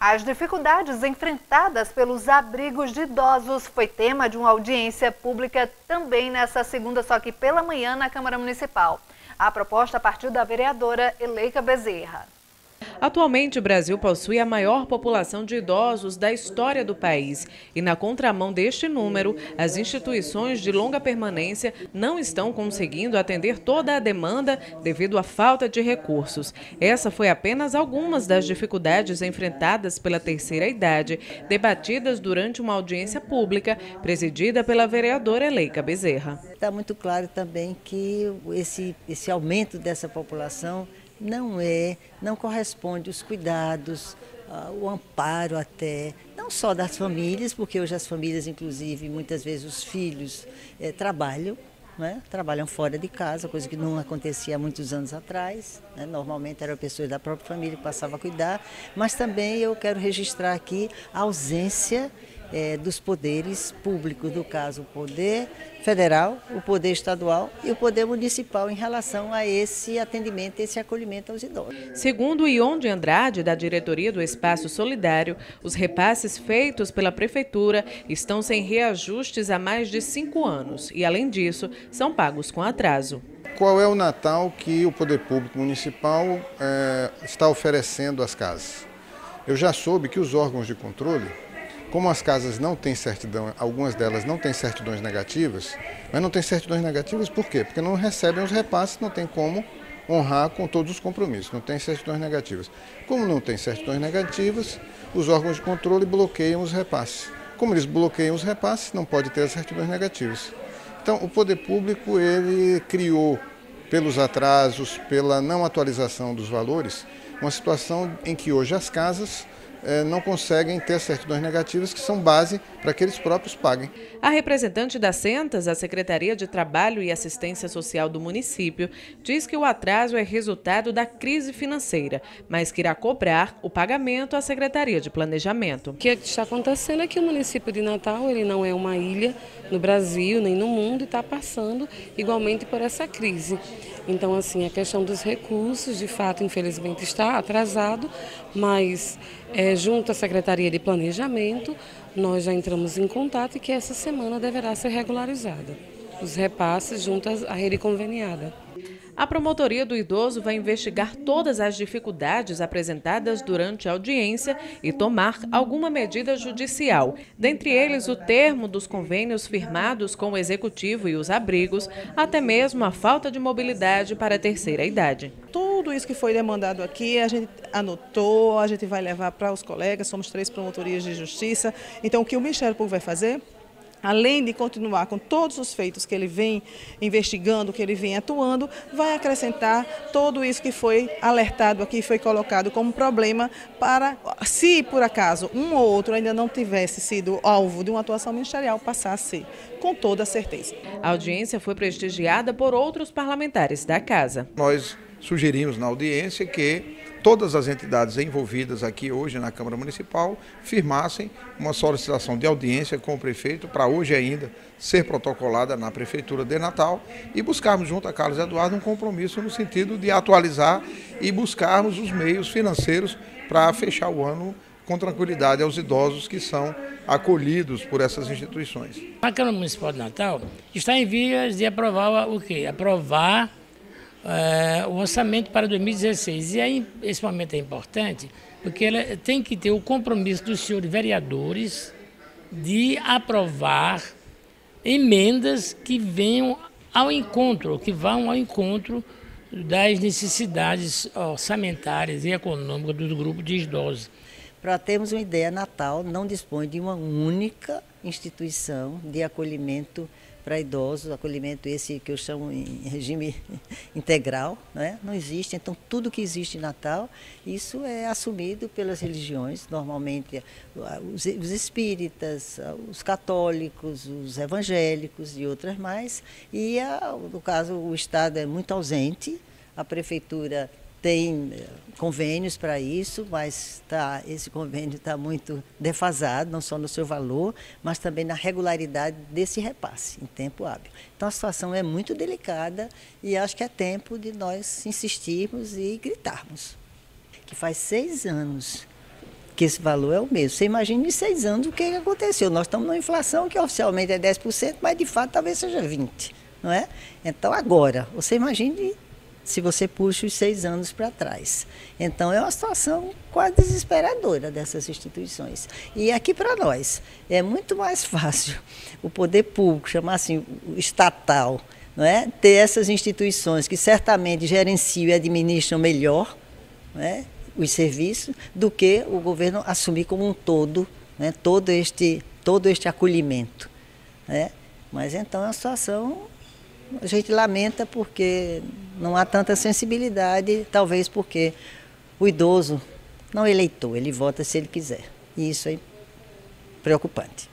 As dificuldades enfrentadas pelos abrigos de idosos foi tema de uma audiência pública também nesta segunda, só que pela manhã, na Câmara Municipal. A proposta partiu da vereadora Eleika Bezerra. Atualmente, o Brasil possui a maior população de idosos da história do país. E na contramão deste número, as instituições de longa permanência não estão conseguindo atender toda a demanda devido à falta de recursos. Essa foi apenas algumas das dificuldades enfrentadas pela terceira idade, debatidas durante uma audiência pública presidida pela vereadora Eleika Bezerra. Está muito claro também que esse aumento dessa população não corresponde aos cuidados, o amparo até, não só das famílias, porque hoje as famílias, inclusive, muitas vezes os filhos trabalham, né? Trabalham fora de casa, coisa que não acontecia há muitos anos atrás, né? Normalmente eram pessoas da própria família que passavam a cuidar, mas também eu quero registrar aqui a ausência dos poderes públicos, no caso o poder federal, o poder estadual e o poder municipal em relação a esse atendimento, esse acolhimento aos idosos. Segundo Ion de Andrade, da diretoria do Espaço Solidário, os repasses feitos pela Prefeitura estão sem reajustes há mais de 5 anos e, além disso, são pagos com atraso. Qual é o Natal que o poder público municipal está oferecendo às casas? Eu já soube que os órgãos de controle, como as casas não têm certidão, algumas delas não têm certidões negativas, mas não têm certidões negativas por quê? Porque não recebem os repasses, não tem como honrar com todos os compromissos, não tem certidões negativas. Como não tem certidões negativas, os órgãos de controle bloqueiam os repasses. Como eles bloqueiam os repasses, não pode ter as certidões negativas. Então, o poder público ele criou, pelos atrasos, pela não atualização dos valores, uma situação em que hoje as casas não conseguem ter certidões negativas que são base para que eles próprios paguem. A representante da Centas, a Secretaria de Trabalho e Assistência Social do município, diz que o atraso é resultado da crise financeira, mas que irá cobrar o pagamento à Secretaria de Planejamento. O que está acontecendo é que o município de Natal ele não é uma ilha no Brasil nem no mundo e está passando igualmente por essa crise. Então, assim, a questão dos recursos, de fato, infelizmente está atrasado, mas junto à Secretaria de Planejamento, nós já entramos em contato e que essa semana deverá ser regularizada os repasses junto à rede conveniada. A Promotoria do Idoso vai investigar todas as dificuldades apresentadas durante a audiência e tomar alguma medida judicial, dentre eles o termo dos convênios firmados com o Executivo e os abrigos, até mesmo a falta de mobilidade para a terceira idade. Tudo isso que foi demandado aqui, a gente anotou, a gente vai levar para os colegas, somos 3 promotorias de justiça. Então, o que o Ministério Público vai fazer? Além de continuar com todos os feitos que ele vem investigando, que ele vem atuando, vai acrescentar tudo isso que foi alertado aqui, foi colocado como problema para, se por acaso um ou outro ainda não tivesse sido alvo de uma atuação ministerial, passar a ser, com toda certeza. A audiência foi prestigiada por outros parlamentares da Casa. Nós sugerimos na audiência que todas as entidades envolvidas aqui hoje na Câmara Municipal firmassem uma solicitação de audiência com o prefeito para hoje ainda ser protocolada na Prefeitura de Natal e buscarmos junto a Carlos Eduardo um compromisso no sentido de atualizar e buscarmos os meios financeiros para fechar o ano com tranquilidade aos idosos que são acolhidos por essas instituições. A Câmara Municipal de Natal está em vias de aprovar o quê? Aprovar o orçamento para 2016. E aí, esse momento é importante porque ela tem que ter o compromisso dos senhores vereadores de aprovar emendas que venham ao encontro, que vão ao encontro das necessidades orçamentárias e econômicas do grupo de idosos. Para termos uma ideia, Natal não dispõe de uma única instituição de acolhimento para idosos, acolhimento esse que eu chamo em regime integral, né? Não existe. Então, tudo que existe em Natal, isso é assumido pelas religiões, normalmente os espíritas, os católicos, os evangélicos e outras mais. E, no caso, o Estado é muito ausente, a Prefeitura tem convênios para isso, mas esse convênio está muito defasado, não só no seu valor, mas também na regularidade desse repasse em tempo hábil. Então a situação é muito delicada e acho que é tempo de nós insistirmos e gritarmos. Que faz 6 anos que esse valor é o mesmo. Você imagina em 6 anos o que aconteceu. Nós estamos numa inflação que oficialmente é 10%, mas de fato talvez seja 20%, não é? Então agora, você imagine se você puxa os 6 anos para trás. Então é uma situação quase desesperadora dessas instituições. E aqui para nós é muito mais fácil o poder público, chamar assim, o estatal, não é? Ter essas instituições que certamente gerenciam e administram melhor, não é? Os serviços, do que o governo assumir como um todo, né? todo este acolhimento. Né? Mas então a situação, a gente lamenta porque não há tanta sensibilidade, talvez porque o idoso não é eleitor, ele vota se ele quiser. E isso é preocupante.